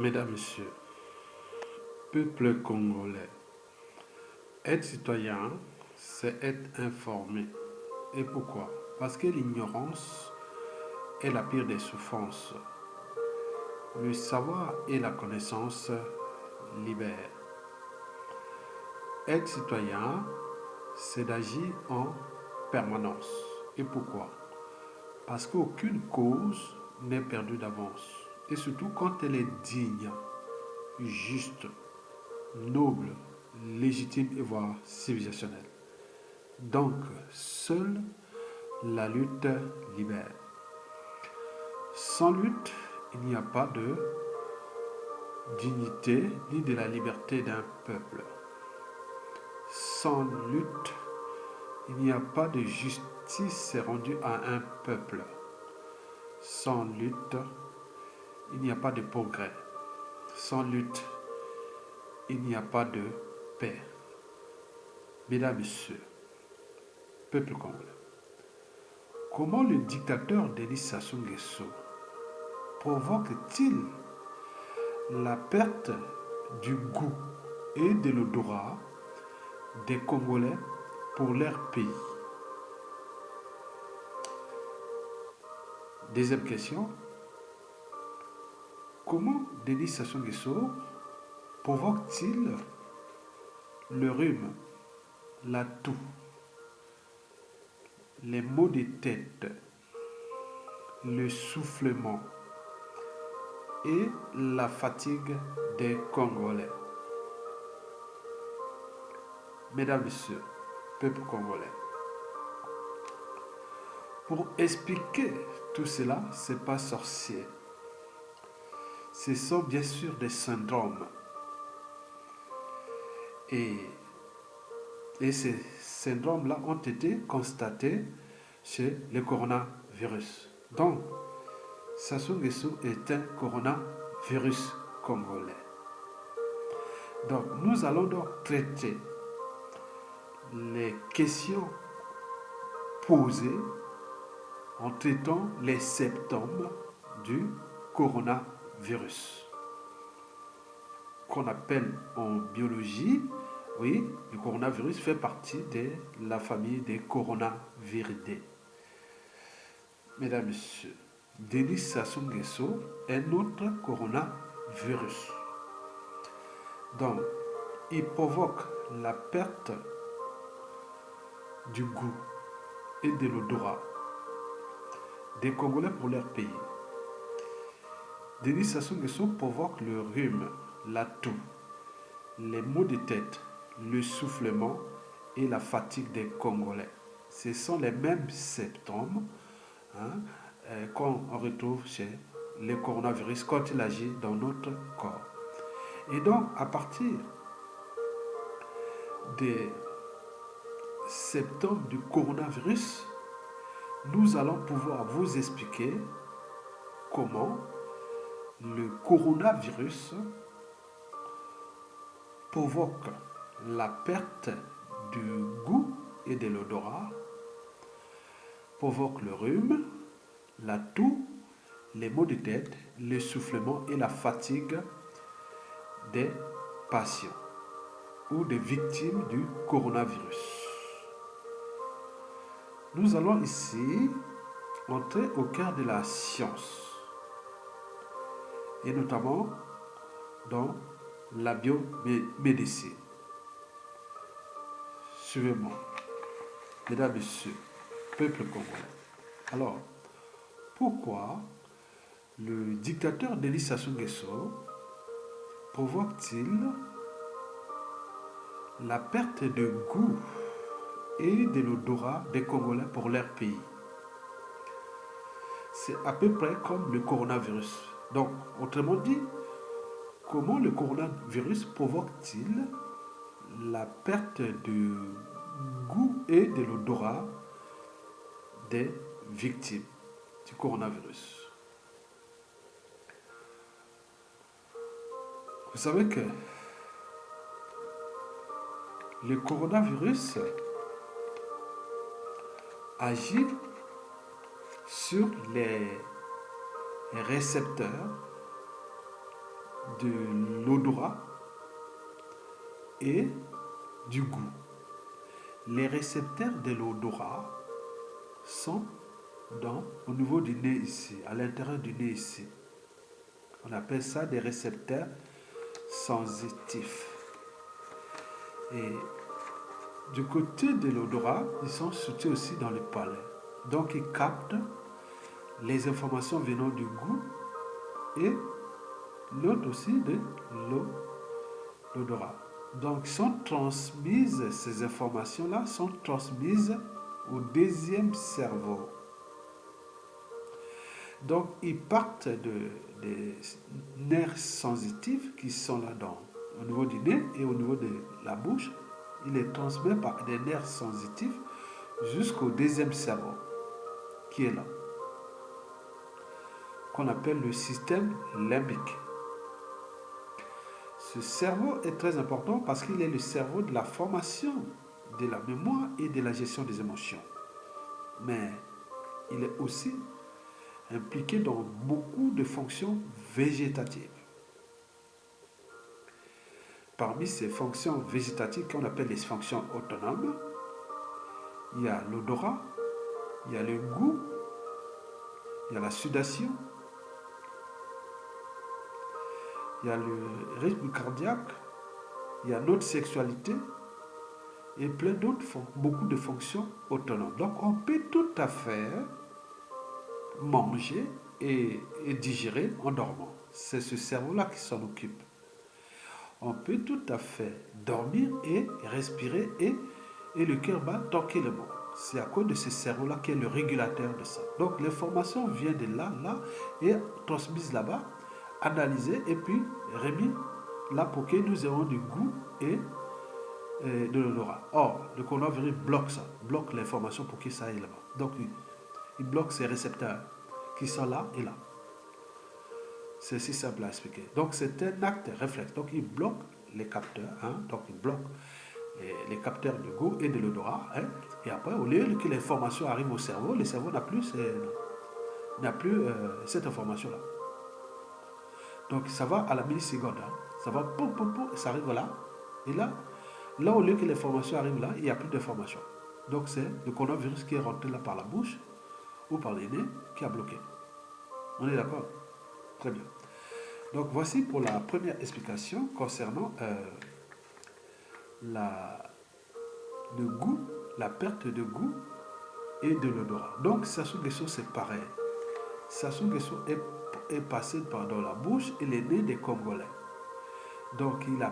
Mesdames, Messieurs, peuple congolais, être citoyen, c'est être informé. Et pourquoi? Parce que l'ignorance est la pire des souffrances. Le savoir et la connaissance libèrent. Être citoyen, c'est d'agir en permanence. Et pourquoi? Parce qu'aucune cause n'est perdue d'avance. Et surtout quand elle est digne, juste, noble, légitime et voire civilisationnelle. Donc, seule la lutte libère. Sans lutte, il n'y a pas de dignité ni de la liberté d'un peuple. Sans lutte, il n'y a pas de justice rendue à un peuple. Sans lutte, il n'y a pas de progrès. Sans lutte, il n'y a pas de paix. Mesdames, Messieurs, peuple congolais, comment le dictateur Denis Sassou Nguesso provoque-t-il la perte du goût et de l'odorat des Congolais pour leur pays? Deuxième question, comment Denis Sassou Nguesso provoque-t-il le rhume, la toux, les maux de tête, le soufflement et la fatigue des Congolais? Mesdames, Messieurs, peuple congolais, pour expliquer tout cela, ce n'est pas sorcier. Ce sont bien sûr des syndromes. Et ces syndromes-là ont été constatés chez le coronavirus. Donc, Sassou Nguesso est un coronavirus congolais. Donc, nous allons donc traiter les questions posées en traitant les symptômes du coronavirus, qu'on appelle en biologie, oui, le coronavirus fait partie de la famille des coronaviridés. Mesdames, Messieurs, Denis Sassou Nguesso est notre coronavirus. Donc, il provoque la perte du goût et de l'odorat des Congolais pour leur pays. Denis Sassou Nguesso provoque le rhume, la toux, les maux de tête, le soufflement et la fatigue des Congolais. Ce sont les mêmes symptômes qu'on retrouve chez le coronavirus quand il agit dans notre corps. Et donc, à partir des symptômes du coronavirus, nous allons pouvoir vous expliquer comment le coronavirus provoque la perte du goût et de l'odorat, provoque le rhume, la toux, les maux de tête, l'essoufflement et la fatigue des patients ou des victimes du coronavirus. Nous allons ici entrer au cœur de la science et notamment dans la biomédecine. Suivez-moi, mesdames, messieurs, peuple congolais. Alors, pourquoi le dictateur Denis Sassou Nguesso provoque-t-il la perte de goût et de l'odorat des Congolais pour leur pays? C'est à peu près comme le coronavirus. Donc, autrement dit, comment le coronavirus provoque-t-il la perte de goût et de l'odorat des victimes du coronavirus? Vous savez que le coronavirus agit sur les récepteurs de l'odorat et du goût. Les récepteurs de l'odorat sont au niveau du nez ici, à l'intérieur du nez ici. On appelle ça des récepteurs sensitifs. Et du côté de l'odorat, ils sont situés aussi dans le palais. Donc ils captent les informations venant du goût et l'autre aussi de l'odorat. Donc ces informations-là sont transmises au deuxième cerveau. Donc ils partent des nerfs sensitifs qui sont là au niveau du nez et au niveau de la bouche. Il les transmet par des nerfs sensitifs jusqu'au deuxième cerveau qui est là, qu'on appelle le système limbique. Ce cerveau est très important parce qu'il est le cerveau de la formation de la mémoire et de la gestion des émotions. Mais il est aussi impliqué dans beaucoup de fonctions végétatives. Parmi ces fonctions végétatives qu'on appelle les fonctions autonomes, il y a l'odorat, il y a le goût, il y a la sudation, il y a le rythme cardiaque, il y a notre sexualité et plein d'autres, beaucoup de fonctions autonomes. Donc on peut tout à fait manger et digérer en dormant. C'est ce cerveau-là qui s'en occupe. On peut tout à fait dormir et respirer et le cœur bat tranquillement. C'est à cause de ce cerveau-là qui est le régulateur de ça. Donc l'information vient de là, et transmise là-bas, analysée et puis remise là pour que nous ayons du goût et de l'odorat. Or, le coronavirus bloque ça, bloque l'information pour que ça aille là-bas. Donc il bloque ces récepteurs qui sont là et là. C'est si simple à expliquer. Donc c'est un acte réflexe. Donc il bloque les capteurs. Donc il bloque les capteurs du goût et de l'odorat. Et après, au lieu que l'information arrive au cerveau, le cerveau n'a plus cette information-là. Donc ça va à la milliseconde. Ça va, ça arrive là. Et là, au lieu que l'information arrive là, il n'y a plus d'information. Donc c'est le coronavirus qui est rentré là par la bouche ou par les nez qui a bloqué. On est d'accord? Très bien. Donc voici pour la première explication concernant le goût, la perte de goût et de l'odorat. Donc Sassou Nguesso c'est pareil. Sassou Nguesso est passé dans la bouche et les nez des Congolais. Donc il a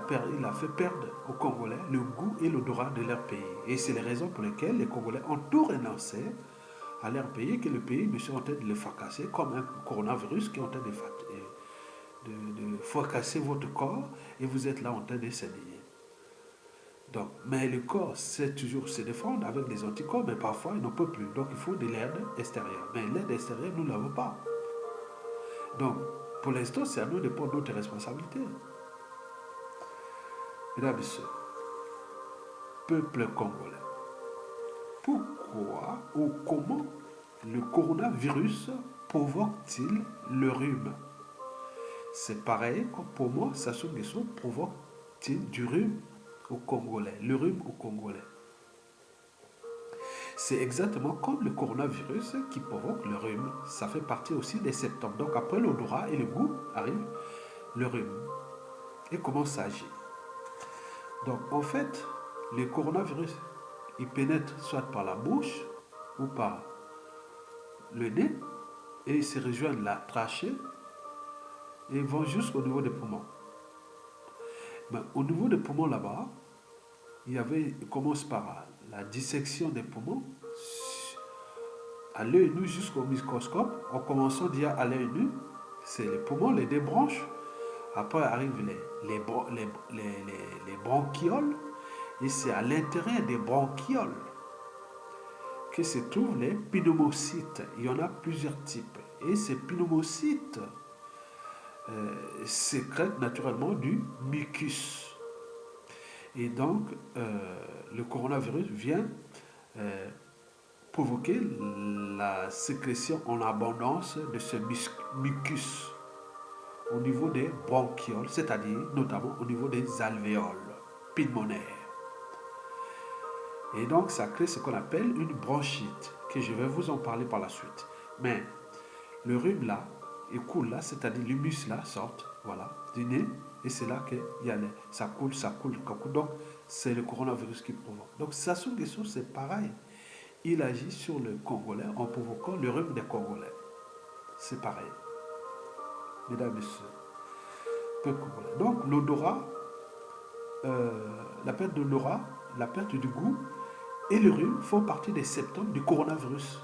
fait perdre aux Congolais le goût et l'odorat de leur pays. Et c'est les raisons pour lesquelles les Congolais ont tout renoncé à leur pays, que le pays est en train de le fracasser comme un coronavirus qui est en train de fracasser votre corps et vous êtes là en train de s'indigner. Donc, mais le corps sait toujours se défendre avec des anticorps, mais parfois il n'en peut plus. Donc il faut de l'aide extérieure. Mais l'aide extérieure, nous ne l'avons pas. Donc, pour l'instant, c'est à nous de prendre notre responsabilité. Mesdames et messieurs, peuple congolais, pourquoi ou comment le coronavirus provoque-t-il le rhume? C'est pareil comme pour moi, Sassou Nguesso provoque-t-il du rhume au Congolais, le rhume au Congolais. C'est exactement comme le coronavirus qui provoque le rhume. Ça fait partie aussi des symptômes. Donc après l'odorat et le goût arrive le rhume. Et comment ça agit? Donc en fait, le coronavirus, il pénètre soit par la bouche ou par le nez et il se rejoint la trachée et vont jusqu'au niveau des poumons. Mais au niveau des poumons là-bas, il commence par la dissection des poumons à l'œil nu jusqu'au microscope. En commençant déjà à l'œil nu, c'est les poumons, les deux branches. Après arrivent les bronchioles. Et c'est à l'intérieur des bronchioles que se trouvent les pneumocytes. Il y en a plusieurs types. Et ces pneumocytes sécrètent naturellement du mucus. Et donc, le coronavirus vient provoquer la sécrétion en abondance de ce mucus au niveau des bronchioles, c'est-à-dire notamment au niveau des alvéoles pulmonaires. Et donc, ça crée ce qu'on appelle une bronchite, que je vais vous en parler par la suite. Mais le rhume là, il coule là, c'est-à-dire l'humus là sort, voilà, du nez, et c'est là que ça coule, ça coule, ça coule. Donc, c'est le coronavirus qui provoque. Donc, Sassou Nguesso, c'est pareil. Il agit sur le Congolais en provoquant le rhume des Congolais. C'est pareil. Mesdames et messieurs, peuple congolais. Donc, l'odorat, la perte de l'odorat, la perte du goût et le rhume font partie des symptômes du coronavirus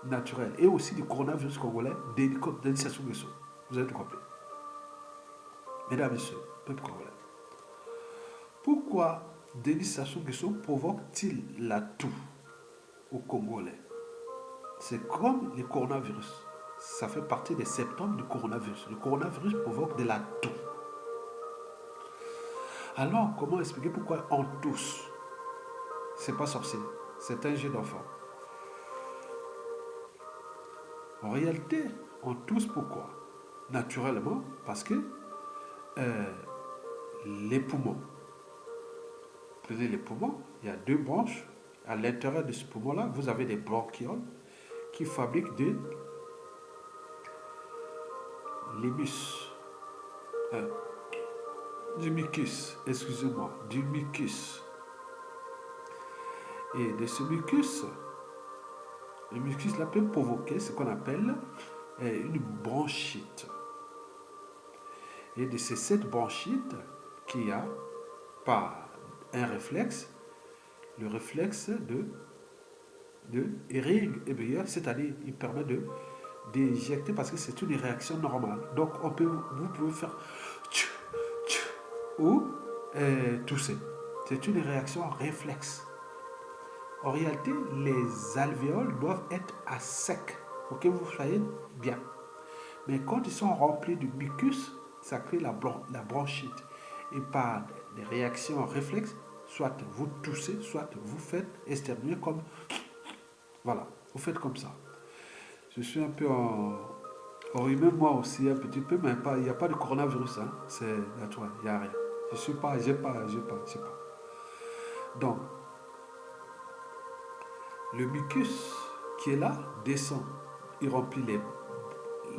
naturel et aussi du coronavirus congolais Denis Sassou Nguesso. Vous avez tout compris. Mesdames et messieurs, peuple congolais. Pourquoi Denis Sassou Nguesso provoque-t-il la toux aux Congolais? C'est comme le coronavirus. Ça fait partie des symptômes du coronavirus. Le coronavirus provoque de la toux. Alors, comment expliquer pourquoi on tousse? C'est pas sorcier, c'est un jeu d'enfant. En réalité, on tousse pourquoi? Naturellement, parce que les poumons. Prenez les poumons, il y a deux branches. À l'intérieur de ce poumon-là, vous avez des bronchioles qui fabriquent du mucus, excusez-moi, du mucus. Et de ce mucus, le mucus là peut provoquer ce qu'on appelle une bronchite. Et de cette bronchite qu'il y a par un réflexe, le réflexe de Hering-Heber, c'est-à-dire il permet d'éjecter parce que c'est une réaction normale. Donc vous pouvez faire ou tousser. C'est une réaction réflexe. En réalité, les alvéoles doivent être à sec pour que vous soyez bien. Mais quand ils sont remplis de mucus, ça crée la bronchite. Et par des réactions réflexes, soit vous toussez, soit vous faites externuer comme... Voilà, vous faites comme ça. Je suis un peu en rhume, moi aussi un petit peu, mais il n'y a pas de coronavirus, hein. C'est naturel, il n'y a rien. Je suis pas, j'ai pas. Donc, le mucus qui est là descend, il remplit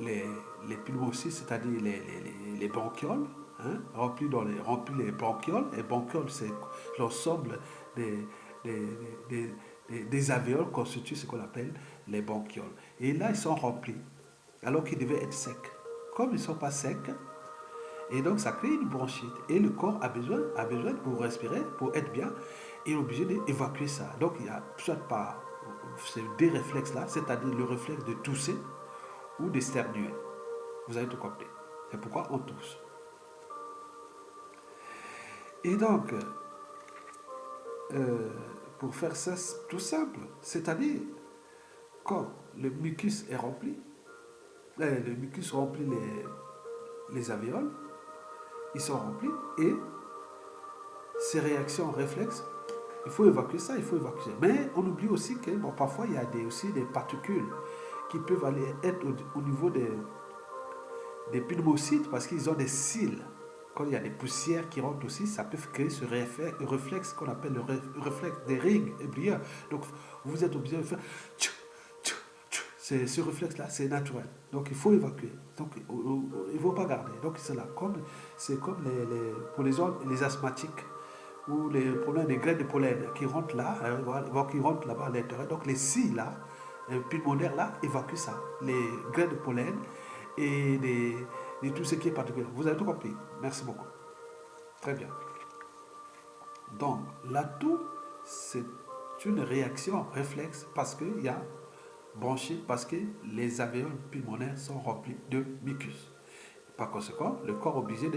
les poumons aussi, c'est-à-dire les bronchioles, hein, remplit les bronchioles. Les bronchioles, c'est l'ensemble des alvéoles constituent ce qu'on appelle les bronchioles. Et là, ils sont remplis, alors qu'ils devaient être secs. Comme ils ne sont pas secs, et donc ça crée une bronchite. Et le corps a besoin pour respirer, pour être bien, il est obligé d'évacuer ça. Donc il y a soit par ces deux réflexes-là, c'est-à-dire le réflexe de tousser ou d'externuer. Vous avez tout compris. C'est pourquoi on tousse. Et donc, pour faire ça tout simple, c'est-à-dire quand le mucus est rempli, le mucus remplit les alvéoles, ils sont remplis et ces réactions réflexes, il faut évacuer ça, il faut évacuer. Mais on oublie aussi que bon, parfois il y a aussi des particules qui peuvent aller être au niveau des pneumocytes parce qu'ils ont des cils. Quand il y a des poussières qui rentrent aussi, ça peut créer ce réflexe qu'on appelle le réflexe des Hering-Heber. Donc vous êtes obligé de faire ce réflexe-là, c'est naturel. Donc il faut évacuer. Donc il ne faut pas garder. Donc c'est comme pour les asthmatiques ou les problèmes des graines de pollen qui rentrent là, qui rentrent là-bas à l'intérieur. Donc les cils là, pulmonaires là, évacuent ça. Les graines de pollen et tout ce qui est particulier. Vous avez tout compris. Merci beaucoup. Très bien. Donc la toux, c'est une réaction réflexe parce qu'il y a bronchite, parce que les alvéoles pulmonaires sont remplies de mucus. Par conséquent, le corps est obligé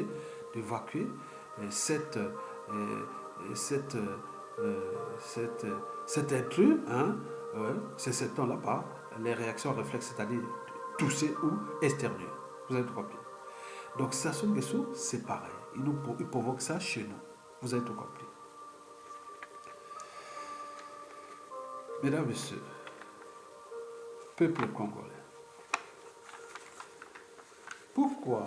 d'évacuer cet intrus, hein, ces symptômes-là par les réactions réflexes, c'est-à-dire tousser ou externuer. Vous avez tout compris. Donc, Sassou Nguesso, c'est pareil. Il provoque ça chez nous. Vous avez tout compris. Mesdames, Messieurs, peuple congolais, Pourquoi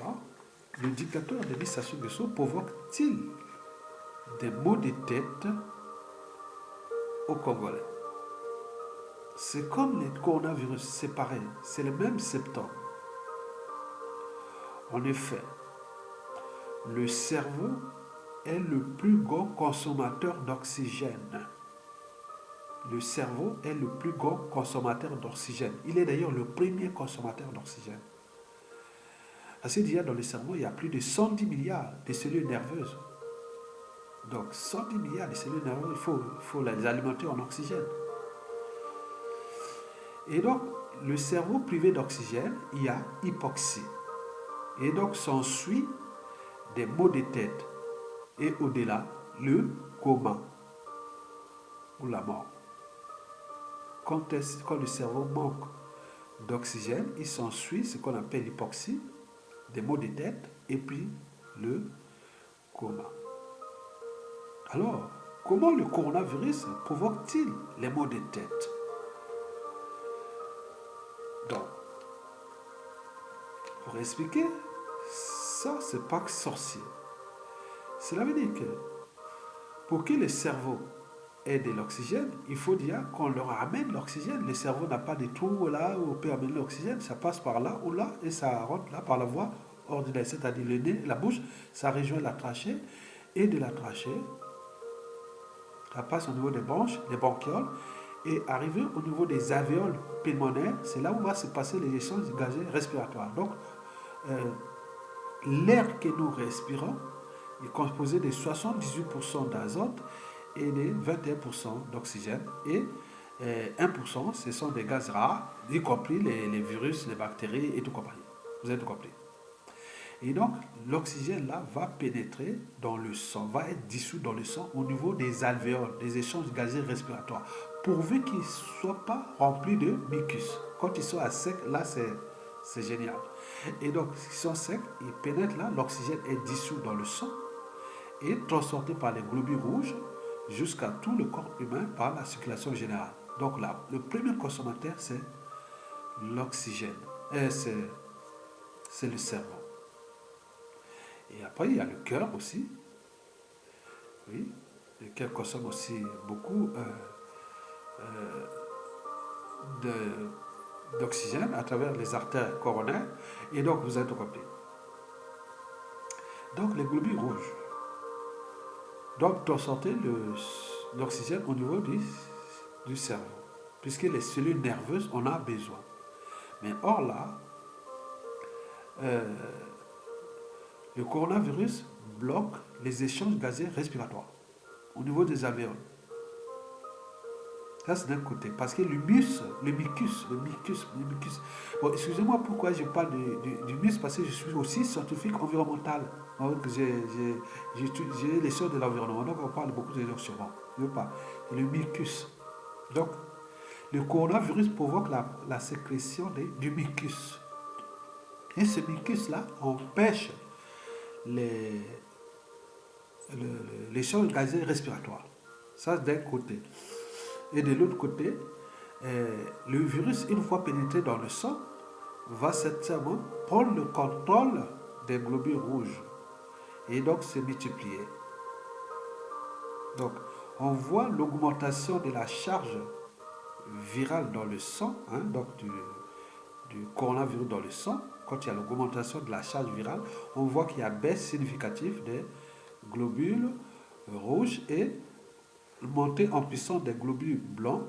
le dictateur Denis Sassou Nguesso provoque-t-il des maux de tête aux Congolais? C'est comme les coronavirus, c'est pareil, c'est le même symptôme. En effet, le cerveau est le plus grand consommateur d'oxygène. Le cerveau est le plus grand consommateur d'oxygène. Il est d'ailleurs le premier consommateur d'oxygène. Parce qu'il y a dans le cerveau, il y a plus de 110 milliards de cellules nerveuses. Donc 110 milliards de cellules nerveuses, il faut les alimenter en oxygène. Et donc, le cerveau privé d'oxygène, il y a hypoxie. Et donc, s'ensuit des maux de tête. Et au-delà, le coma ou la mort. Quand le cerveau manque d'oxygène, il s'ensuit ce qu'on appelle l'hypoxie, des maux de tête et puis le coma. Alors, comment le coronavirus provoque-t-il les maux de tête? Donc, pour expliquer, ça, c'est pas que sorcier. Cela veut dire que pour que le cerveau ait de l'oxygène, il faut dire qu'on leur amène l'oxygène. Le cerveau n'a pas de trou là où on peut amener l'oxygène. Ça passe par là ou là et ça rentre là par la voie ordinaire, c'est-à-dire le nez, la bouche, ça rejoint la trachée et de la trachée, ça passe au niveau des bronches, des bronchioles et arrivé au niveau des alvéoles pulmonaires, c'est là où va se passer les échanges gazeux respiratoires. Donc, l'air que nous respirons est composé de 78% d'azote et de 21% d'oxygène. Et 1%, ce sont des gaz rares, y compris les virus, les bactéries et tout compagnie. Vous avez tout compris. Et donc, l'oxygène là va pénétrer dans le sang, va être dissous dans le sang au niveau des alvéoles, des échanges gazeux respiratoires, pourvu qu'ils ne soient pas remplis de mucus. Quand ils sont à sec, là, c'est génial. Et donc, s'ils sont secs, ils pénètrent là, l'oxygène est dissous dans le sang et transporté par les globules rouges jusqu'à tout le corps humain par la circulation générale. Donc là, le premier consommateur, c'est l'oxygène. C'est le cerveau. Et après, il y a le cœur aussi. Oui, le cœur consomme aussi beaucoup d'oxygène à travers les artères coronaires. Et donc, vous êtes compris. Donc, les globules rouges doivent transporter l'oxygène au niveau du cerveau, puisque les cellules nerveuses en ont besoin. Mais or là, le coronavirus bloque les échanges gazeux respiratoires au niveau des alvéoles. Ça, c'est d'un côté. Parce que le mucus. Bon, excusez-moi pourquoi je parle du mucus, parce que je suis aussi scientifique environnemental. Donc, j'ai les choses de l'environnement. Donc, on parle beaucoup de l'environnement. Je veux pas. Le mucus. Donc, le coronavirus provoque la sécrétion du mucus. Et ce mucus-là empêche l'échange gazeux respiratoire. Ça, d'un côté. Et de l'autre côté, le virus, une fois pénétré dans le sang, va certainement prendre le contrôle des globules rouges et donc se multiplier. Donc, on voit l'augmentation de la charge virale dans le sang, donc du coronavirus dans le sang. Quand il y a l'augmentation de la charge virale, on voit qu'il y a baisse significative des globules rouges et montée en puissance des globules blancs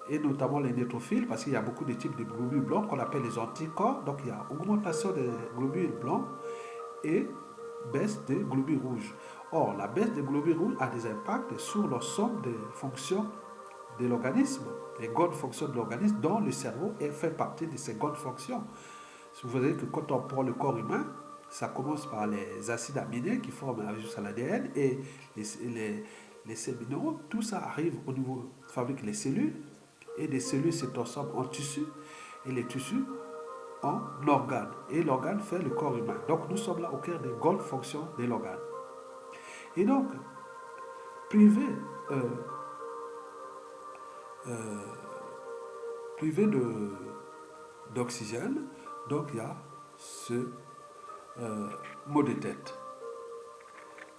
et notamment les neutrophiles, parce qu'il y a beaucoup de types de globules blancs qu'on appelle les anticorps. Donc il y a augmentation des globules blancs et baisse des globules rouges. Or, la baisse des globules rouges a des impacts sur l'ensemble des fonctions de l'organisme, les grandes fonctions de l'organisme, dont le cerveau fait partie de ces grandes fonctions. Vous voyez que quand on prend le corps humain, ça commence par les acides aminés qui forment juste l'ADN et les sels minéraux, tout ça arrive au niveau, fabrique les cellules, et les cellules se transforment en tissus, et les tissus en organes. Et l'organe fait le corps humain. Donc nous sommes là au cœur des grandes fonctions de l'organe. Et donc, privé d'oxygène, donc il y a ce maux de tête.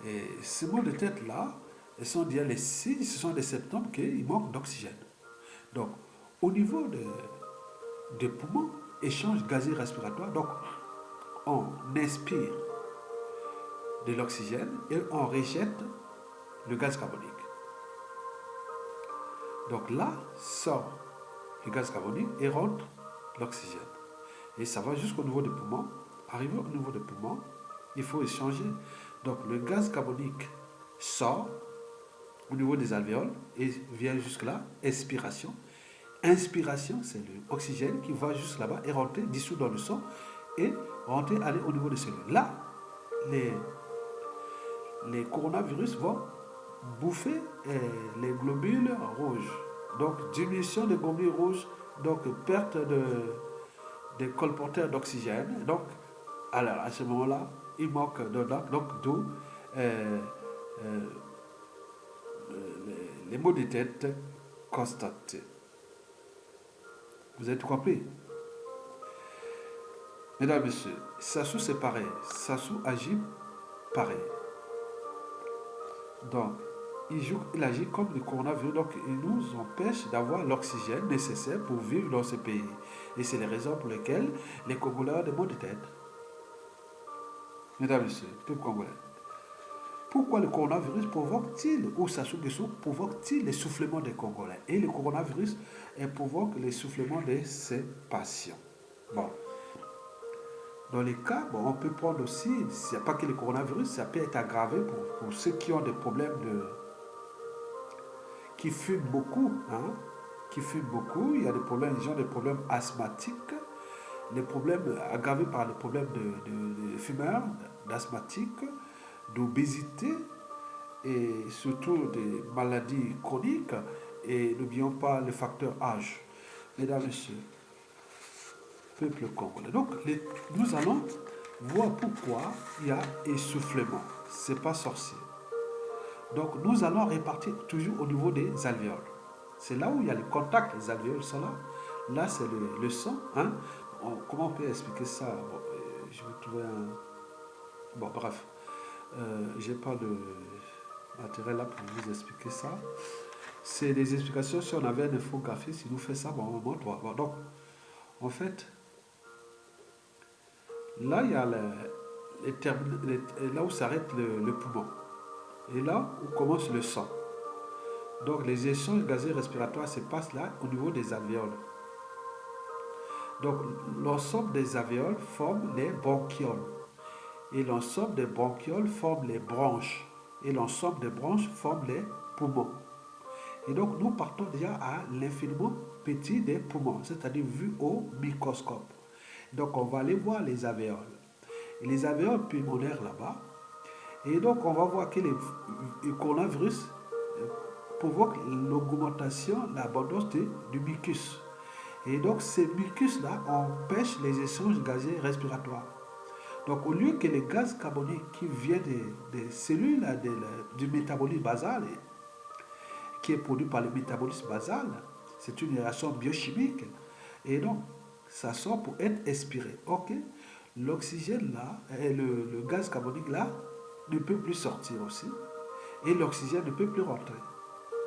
Et ces maux de tête-là, sont déjà les signes, ce sont des symptômes qu'il manque d'oxygène. Donc, au niveau des poumons, échange gazé respiratoire, donc on inspire de l'oxygène et on rejette le gaz carbonique. Donc là, sort le gaz carbonique et rentre l'oxygène. Et ça va jusqu'au niveau des poumons. Arrivé au niveau des poumons, il faut échanger. Donc le gaz carbonique sort au niveau des alvéoles et vient jusque là, expiration. Inspiration, c'est l'oxygène qui va jusque là-bas et rentrer, dissous dans le sang et rentrer, aller au niveau des cellules. Là, les coronavirus vont bouffer les globules rouges. Donc diminution des globules rouges, donc perte des colporteurs d'oxygène. Donc, alors à ce moment-là, il manque donc d'où les maux de tête constatés. Vous avez tout compris? Mesdames et messieurs, SASU c'est pareil. SASU agit pareil. Donc, il agit comme le coronavirus, donc il nous empêche d'avoir l'oxygène nécessaire pour vivre dans ce pays. Et c'est les raisons pour lesquelles les Congolais ont des maux de tête. Mesdames et messieurs, peuple congolais, pourquoi le coronavirus provoque-t-il, ou Sassou Nguesso provoque-t-il l'essoufflement des Congolais? Et le coronavirus provoque l'essoufflement de ses patients. Bon. Dans les cas, on peut prendre aussi, il n'y a pas que le coronavirus, ça peut être aggravé pour ceux qui ont des problèmes qui fument beaucoup, qui fument beaucoup, il y a des problèmes, ils ont des problèmes asthmatiques, les problèmes aggravés par les problèmes de fumeurs, d'asthmatiques, d'obésité et surtout des maladies chroniques. Et n'oublions pas le facteur âge. Mesdames et messieurs, peuple congolais. Donc, nous allons voir pourquoi il y a essoufflement. Ce n'est pas sorcier. Donc, nous allons répartir toujours au niveau des alvéoles. C'est là où il y a le contact, les alvéoles sont là. Là, c'est le sang. Comment on peut expliquer ça? Bon, je vais trouver un... Bon, bref. Je n'ai pas de matériel là pour vous expliquer ça. C'est des explications. Si on avait une infographie, si nous fait ça, bon, on montre. Bon, donc, en fait, là, il y a là où s'arrête le poumon. Et là où commence le sang. Donc, les échanges gazés respiratoires se passent là, au niveau des alvéoles. Donc, l'ensemble des alvéoles forment les bronchioles. Et l'ensemble des bronchioles forment les branches. Et l'ensemble des branches forment les poumons. Et donc, nous partons déjà à l'infiniment petit des poumons, c'est-à-dire vu au microscope. Donc, on va aller voir les alvéoles. Et les alvéoles pulmonaires là-bas. Et donc, on va voir que le coronavirus provoque l'augmentation, l'abondance du mucus. Et donc, ces mucus-là empêchent les échanges gazés respiratoires. Donc, au lieu que les gaz carboniques qui viennent des cellules, du métabolisme basal, qui est produit par le métabolisme basal, c'est une réaction biochimique. Et donc, ça sort pour être expiré. Ok, l'oxygène là, et le gaz carbonique là, ne peut plus sortir aussi. Et l'oxygène ne peut plus rentrer.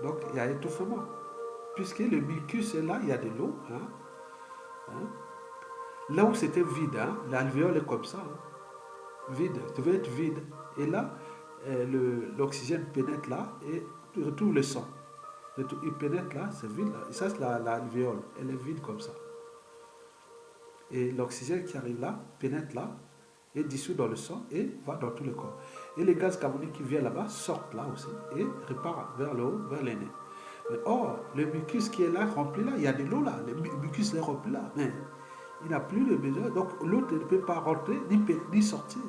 Donc, il y a étouffement. Puisque le mucus est là, il y a de l'eau. Là où c'était vide, l'alvéole est comme ça. Vide, ça devait être vide. Et là, l'oxygène pénètre là et retrouve le sang. Il pénètre là, c'est vide là. Et ça, c'est l'alvéole. Elle est vide comme ça. Et l'oxygène qui arrive là, pénètre là, est dissous dans le sang et va dans tout le corps. Et les gaz carboniques qui viennent là-bas sortent là aussi et repartent vers le haut, vers les nez. Mais or, le mucus qui est là, rempli là, il y a de l'eau là, le mucus est rempli là, mais il n'a plus de besoin, donc l'eau ne peut pas rentrer ni sortir.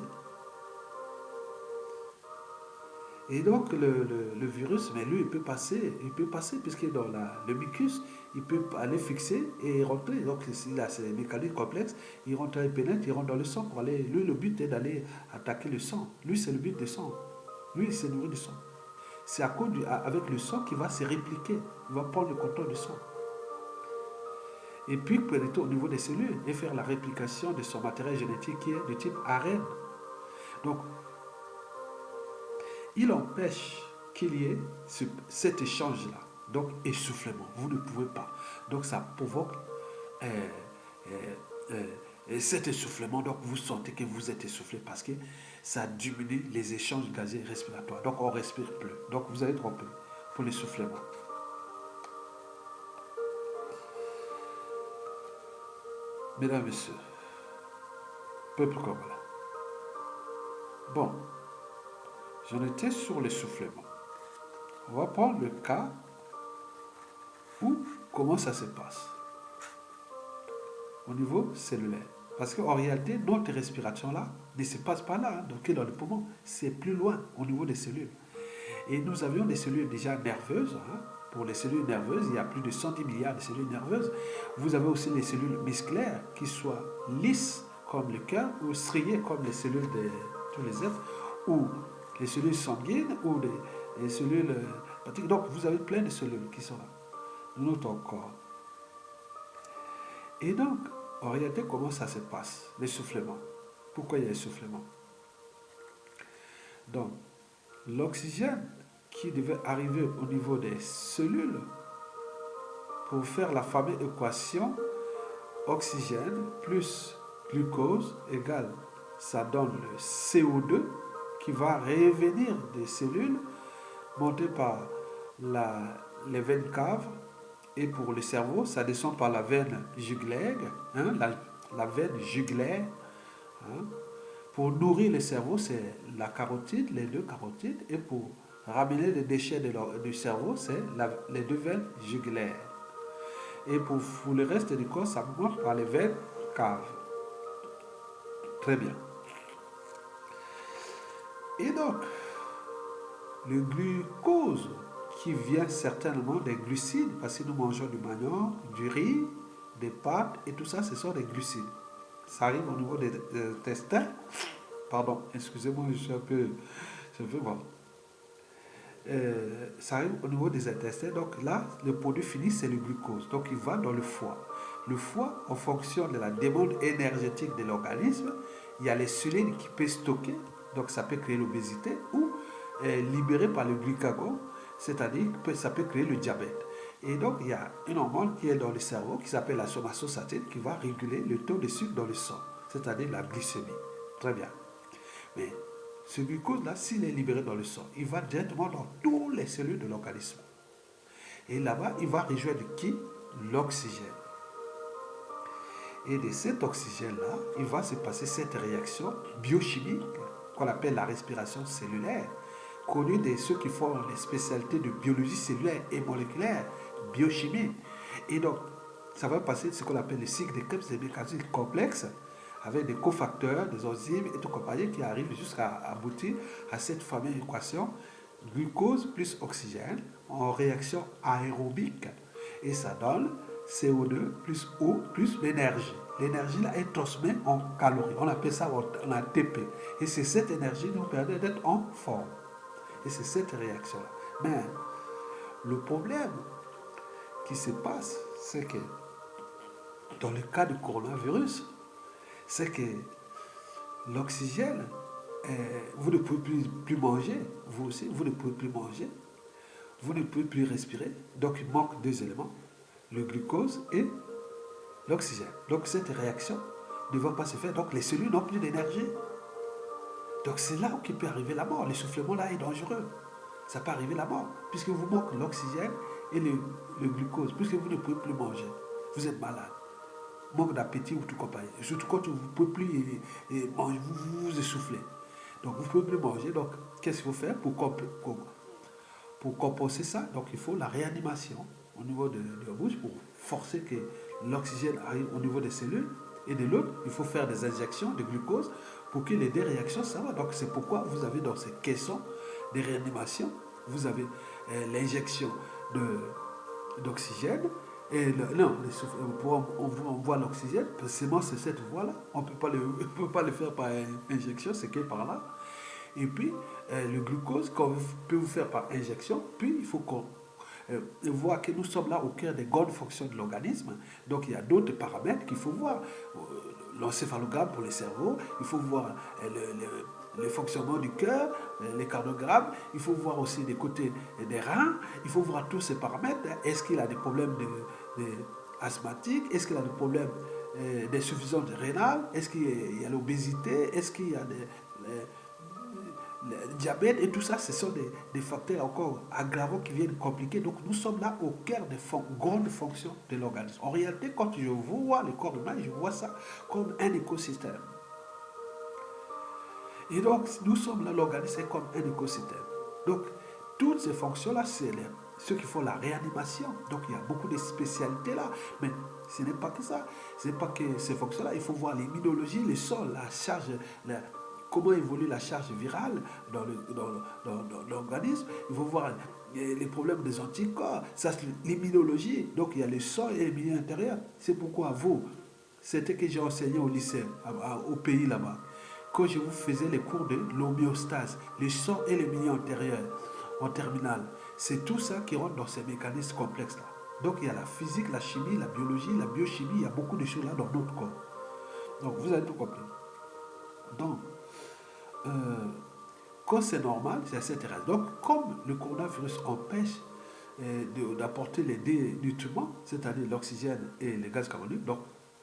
Et donc le virus, mais lui, il peut passer puisque dans le mucus, il peut aller fixer et rentrer. Donc s'il a ces mécanismes complexes, il rentre, il pénètre, il rentre dans le sang pour aller. Lui, le but est d'aller attaquer le sang. Lui, c'est le but du sang. Lui, il s'est nourri du sang. C'est avec le sang qu'il va se répliquer. Il va prendre le contrôle du sang. Et puis pénétrer au niveau des cellules et faire la réplication de son matériel génétique qui est de type ARN. Donc, il empêche qu'il y ait cet échange-là. Donc, essoufflement. Vous ne pouvez pas. Donc, ça provoque euh, euh, cet essoufflement. Donc, vous sentez que vous êtes essoufflé parce que ça diminue les échanges gazeux respiratoires. Donc, on ne respire plus. Donc, vous avez trompé pour l'essoufflement. Mesdames, Messieurs, peuple congolais. Bon, j'en étais sur l'essoufflement. On va prendre le cas où comment ça se passe au niveau cellulaire. Parce qu'en réalité, notre respiration là ne se passe pas là, donc dans le poumon, c'est plus loin au niveau des cellules. Et nous avions des cellules déjà nerveuses. Pour les cellules nerveuses, il y a plus de 110 milliards de cellules nerveuses. Vous avez aussi les cellules musculaires qui soient lisses comme le cœur ou striées comme les cellules de tous les êtres, ou les cellules sanguines ou les cellules hépatiques. Donc vous avez plein de cellules qui sont là dans notre corps. Et donc, en réalité, comment ça se passe, l'essoufflement? Pourquoi il y a essoufflement? Donc, l'oxygène qui devait arriver au niveau des cellules pour faire la fameuse équation oxygène plus glucose égale, ça donne le CO2 qui va revenir des cellules monter par les veines caves, et pour le cerveau, ça descend par la veine jugulaire, la veine jugulaire. Pour nourrir le cerveau, c'est la carotide, les deux carotides, et pour ramener les déchets du cerveau, c'est les deux veines jugulaires. Et pour le reste du corps, ça monte par les veines caves. Très bien. Et donc, le glucose qui vient certainement des glucides, parce que nous mangeons du manioc, du riz, des pâtes, et tout ça, ce sont des glucides. Ça arrive au niveau des intestins. Pardon, excusez-moi, je suis un peu bon. Ça arrive au niveau des intestins. Donc là, le produit fini, c'est le glucose. Donc il va dans le foie. Le foie, en fonction de la demande énergétique de l'organisme, il y a les cellules qui peuvent stocker. Donc ça peut créer l'obésité ou libéré par le glucagon, c'est-à-dire que ça peut créer le diabète. Et donc, il y a une hormone qui est dans le cerveau qui s'appelle la somatostatine qui va réguler le taux de sucre dans le sang, c'est-à-dire la glycémie. Très bien. Mais ce glucose-là, s'il est libéré dans le sang, il va directement dans toutes les cellules de l'organisme. Et là-bas, il va rejoindre qui? L'oxygène. Et de cet oxygène-là, il va se passer cette réaction biochimique qu'on appelle la respiration cellulaire, connue de ceux qui font les spécialités de biologie cellulaire et moléculaire, biochimie. Et donc, ça va passer ce qu'on appelle le cycle de Krebs, des mécanismes complexes, avec des cofacteurs, des enzymes et tout compagnie qui arrivent jusqu'à aboutir à cette fameuse équation glucose plus oxygène en réaction aérobique. Et ça donne CO2 plus eau plus l'énergie. L'énergie là est transmise en calories. On appelle ça en ATP. Et c'est cette énergie qui nous permet d'être en forme. Et c'est cette réaction-là. Mais le problème qui se passe, c'est que dans le cas du coronavirus, c'est que l'oxygène, vous ne pouvez plus manger, vous aussi, vous ne pouvez plus manger, vous ne pouvez plus respirer. Donc il manque deux éléments, le glucose et l'oxygène. Donc cette réaction ne va pas se faire. Donc les cellules n'ont plus d'énergie. Donc c'est là où peut arriver la mort. L'essoufflement là est dangereux. Ça peut arriver la mort, puisque vous manquez l'oxygène et le glucose, puisque vous ne pouvez plus manger. Vous êtes malade. Manque d'appétit ou tout compagnie. Surtout quand vous ne pouvez plus manger, vous vous essoufflez. Donc vous ne pouvez plus manger. Donc qu'est-ce qu'il faut faire pour compenser ça? Donc il faut la réanimation au niveau de la bouche pour forcer que l'oxygène arrive au niveau des cellules. Et de l'autre, il faut faire des injections de glucose pour que les deux réactions ça va. Donc c'est pourquoi vous avez dans ces caissons de réanimation, vous avez l'injection d'oxygène. Et on voit l'oxygène, seulement c'est cette voie-là. On ne peut pas le faire par injection, c'est que par là. Et puis, le glucose, qu'on peut vous faire par injection, puis il faut qu'on voit que nous sommes là au cœur des grandes fonctions de l'organisme. Donc, il y a d'autres paramètres qu'il faut voir. l'encéphalogramme pour le cerveau, il faut voir le fonctionnement du cœur, les cardiogrammes, il faut voir aussi des côtés des reins, il faut voir tous ces paramètres. Est-ce qu'il a des problèmes asthmatiques, est-ce qu'il a des problèmes d'insuffisance rénale, est-ce qu'il y a l'obésité, est-ce qu'il y a le diabète et tout ça, ce sont des facteurs encore aggravants qui viennent compliquer. Donc nous sommes là au cœur des grandes fonctions de l'organisme. En réalité, quand je vois le corps humain, je vois ça comme un écosystème. Et donc nous sommes là, l'organisme est comme un écosystème. Donc toutes ces fonctions-là, c'est ceux qui font la réanimation. Donc il y a beaucoup de spécialités là, mais ce n'est pas que ça. Ce n'est pas que ces fonctions-là. Il faut voir l'immunologie, le sol, la charge, comment évolue la charge virale dans l'organisme. Il faut voir les problèmes des anticorps. Ça, c'est l'immunologie. Donc il y a le sang et le milieu intérieur. C'est pourquoi vous, c'était que j'ai enseigné au lycée, au pays là-bas, quand je vous faisais les cours de l'homéostase, le sang et le milieu intérieur en terminale. C'est tout ça qui rentre dans ces mécanismes complexes-là. Donc il y a la physique, la chimie, la biologie, la biochimie, il y a beaucoup de choses là dans notre corps. Donc vous avez tout compris. Donc, quand c'est normal, c'est etc. Donc comme le coronavirus empêche d'apporter les nutriments, c'est-à-dire l'oxygène et les gaz carboniques, donc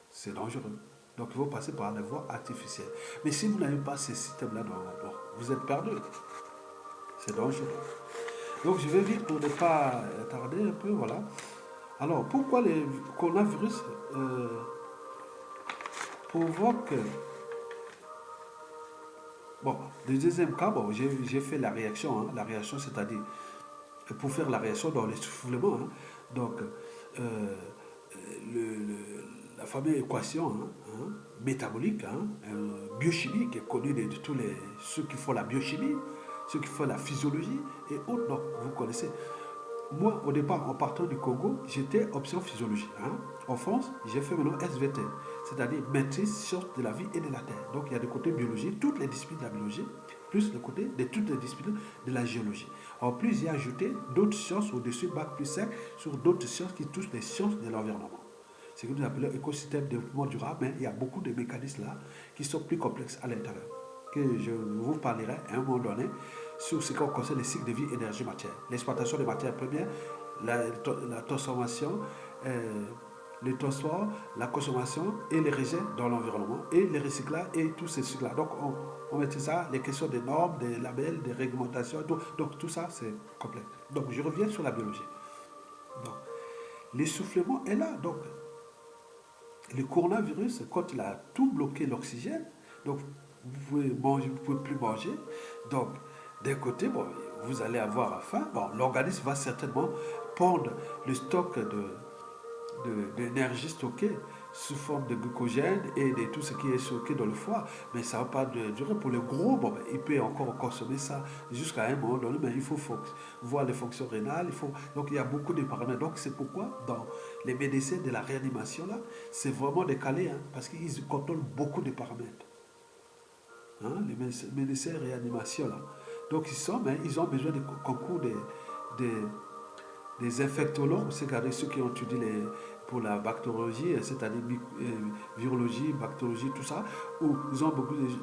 c'est dangereux. Donc il faut passer par la voie artificielle. Mais si vous n'avez pas ces systèmes-là, vous êtes perdu. C'est dangereux. Donc je vais vite pour ne pas tarder un peu, voilà. Alors pourquoi le coronavirus provoque... Bon, le deuxième cas, bon, j'ai fait la réaction, hein, la réaction, c'est-à-dire pour faire la réaction dans l'essoufflement. Hein, donc, la fameuse équation métabolique, biochimique, est connue de tous ceux qui font la biochimie, ceux qui font la physiologie et autres. Donc, vous connaissez. Moi, au départ, en partant du Congo, j'étais option physiologie. Hein. En France, j'ai fait maintenant SVT, c'est-à-dire maîtrise sciences de la vie et de la terre. Donc, il y a le côté biologie, toutes les disciplines de la biologie, plus le côté de toutes les disciplines de la géologie. En plus, j'ai ajouté d'autres sciences au-dessus, bac plus 5, sur d'autres sciences qui touchent les sciences de l'environnement. C'est ce que nous appelons écosystème de développement durable, mais il y a beaucoup de mécanismes là qui sont plus complexes à l'intérieur, que je vous parlerai à un moment donné sur ce qui concerne les cycles de vie énergie-matière, l'exploitation des matières premières, la transformation, le transport, la consommation et les rejets dans l'environnement et les recyclages et tous ces cycles-là. Donc on mettait ça, les questions des normes, des labels, des réglementations, donc tout ça c'est complexe. Donc je reviens sur la biologie. Donc l'essoufflement est là. Donc le coronavirus, quand il a tout bloqué l'oxygène, donc vous pouvez manger, vous ne pouvez plus manger. Donc, d'un côté, bon, vous allez avoir faim. Bon, l'organisme va certainement pondre le stock d'énergie stockée sous forme de glucogène et de tout ce qui est stocké dans le foie. Mais ça ne va pas durer. Pour le gros, bon, il peut encore consommer ça jusqu'à un moment donné, mais il faut voir les fonctions rénales. Donc il y a beaucoup de paramètres. Donc c'est pourquoi dans les médecins de la réanimation, là, c'est vraiment décalé, hein, parce qu'ils contrôlent beaucoup de paramètres. Hein, les médecins de réanimation, là. Donc ils ont besoin du concours des infectologues, c'est-à-dire ceux qui ont étudié pour la bactériologie, c'est-à-dire virologie, bactériologie, tout ça, ou ils ont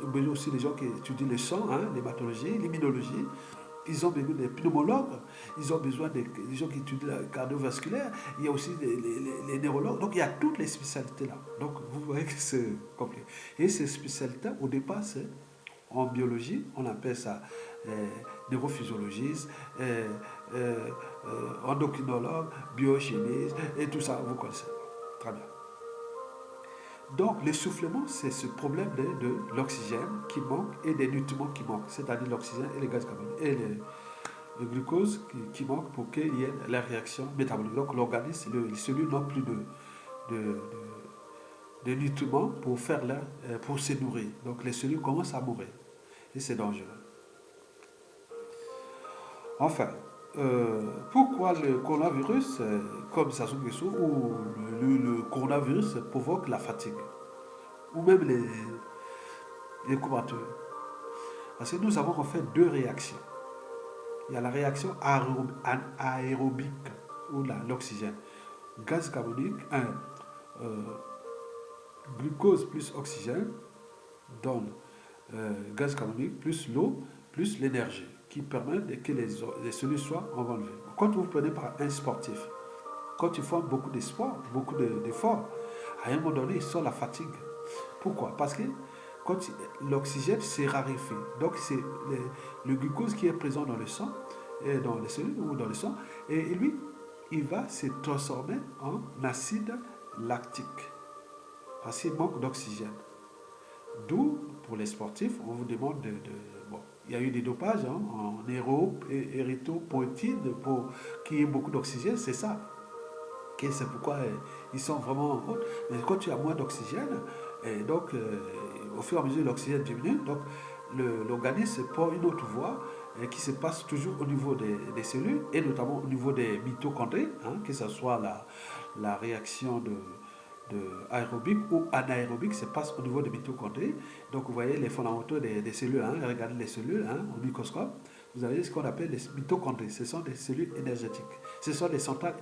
besoin aussi des gens qui étudient le sang, l'hématologie, l'immunologie. Ils ont besoin des pneumologues, ils ont besoin des gens qui étudient la cardiovasculaire, il y a aussi les neurologues, donc il y a toutes les spécialités là. Donc vous voyez que c'est compliqué. Et ces spécialités, au départ, c'est en biologie, on appelle ça neurophysiologiste, endocrinologue, biochimiste, et tout ça, vous connaissez. Très bien. Donc, l'essoufflement, c'est ce problème de l'oxygène qui manque et des nutriments qui manquent, c'est-à-dire l'oxygène et les gaz carboniques et le glucose qui manquent pour qu'il y ait la réaction métabolique. Donc, l'organisme, les cellules n'ont plus de nutriments pour se nourrir. Donc, les cellules commencent à mourir. Et c'est dangereux. Enfin, pourquoi le coronavirus, comme Sassou Nguesso, ou le coronavirus provoque la fatigue, ou même les courbatures? Parce que nous avons en fait deux réactions. Il y a la réaction aérobique, ou l'oxygène, gaz carbonique, glucose plus oxygène donne gaz carbonique plus l'eau plus l'énergie qui permet que les cellules soient enlevées. Quand vous prenez par un sportif, quand il fait beaucoup d'efforts, à un moment donné, il sent la fatigue. Pourquoi? Parce que quand l'oxygène se raréfie, donc c'est le glucose qui est présent dans le sang, et dans les cellules ou dans le sang, et lui, il va se transformer en acide lactique parce qu'il manque d'oxygène. D'où, pour les sportifs, on vous demande bon, il y a eu des dopages en érythropoïétine pour qu'il y ait beaucoup d'oxygène, c'est ça. Okay, c'est pourquoi ils sont vraiment en haute. Mais quand tu as moins d'oxygène, donc au fur et à mesure l'oxygène diminue, donc l'organisme prend une autre voie qui se passe toujours au niveau des cellules et notamment au niveau des mitochondries, que ce soit la réaction de aérobique ou anaérobique se passe au niveau des mitochondries. Donc vous voyez les fondamentaux des cellules, regardez les cellules au microscope, vous avez ce qu'on appelle les mitochondries, ce sont des cellules énergétiques, ce sont des centrales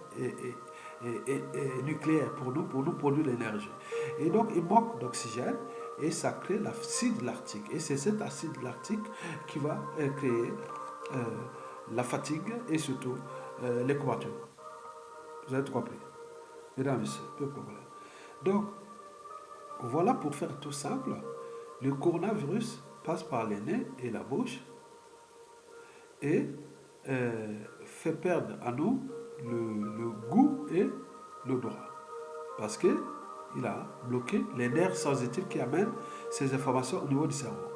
nucléaires pour nous produire l'énergie. Et donc il manque d'oxygène et ça crée l'acide lactique. Et c'est cet acide lactique qui va créer la fatigue et surtout les courbatures. Vous avez tout compris. Mesdames et messieurs, peu de problème. Donc, voilà pour faire tout simple, le coronavirus passe par les nez et la bouche et fait perdre à nous le goût et l'odorat. Parce qu'il a bloqué les nerfs sensitifs qui amènent ces informations au niveau du cerveau.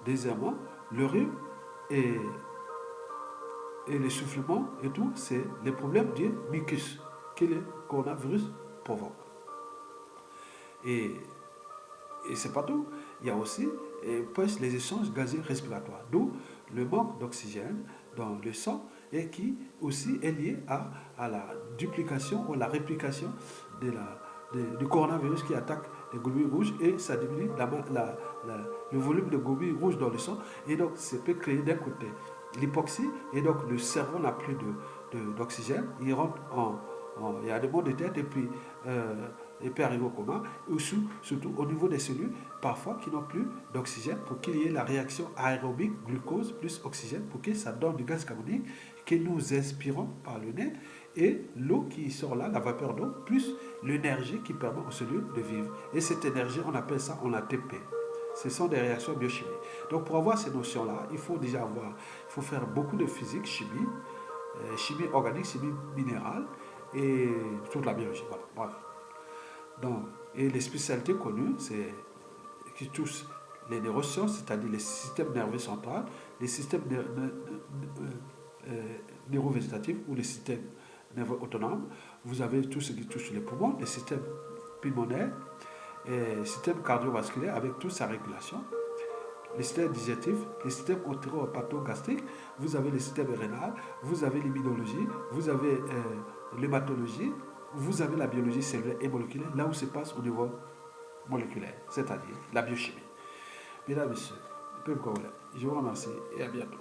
Deuxièmement, le rhume et l'essoufflement et tout, c'est les problèmes du mucus que le coronavirus provoque. Et c'est pas tout. Il y a aussi les échanges gazeux respiratoires, d'où le manque d'oxygène dans le sang et qui aussi est lié à la duplication ou la réplication du coronavirus qui attaque les globules rouges et ça diminue le volume de globules rouges dans le sang et donc ça peut créer d'un côté l'hypoxie et donc le cerveau n'a plus d'oxygène, il rentre il y a des maux de tête et puis il peut arriver au coma, ou surtout au niveau des cellules, parfois qui n'ont plus d'oxygène pour qu'il y ait la réaction aérobique, glucose plus oxygène, pour que ça donne du gaz carbonique que nous inspirons par le nez, et l'eau qui sort là, la vapeur d'eau, plus l'énergie qui permet aux cellules de vivre. Et cette énergie, on appelle ça en ATP. Ce sont des réactions biochimiques. Donc pour avoir ces notions-là, il faut faire beaucoup de physique, chimie, chimie organique, chimie minérale, et toute la biologie. Voilà, bref. Donc, et les spécialités connues, c'est qui touchent les neurosciences, c'est-à-dire les systèmes nerveux centraux, les systèmes neurovégétatifs ou les systèmes nerveux autonomes. Vous avez tout ce qui touche les poumons, les systèmes pulmonaires, le système cardiovasculaire avec toute sa régulation, les systèmes digestifs, les systèmes entéro-hépato-gastriques, vous avez le système rénal, vous avez l'immunologie, vous avez l'hématologie, vous avez la biologie cellulaire et moléculaire, là où se passe au niveau moléculaire, c'est-à-dire la biochimie. Mesdames et messieurs, je vous remercie et à bientôt.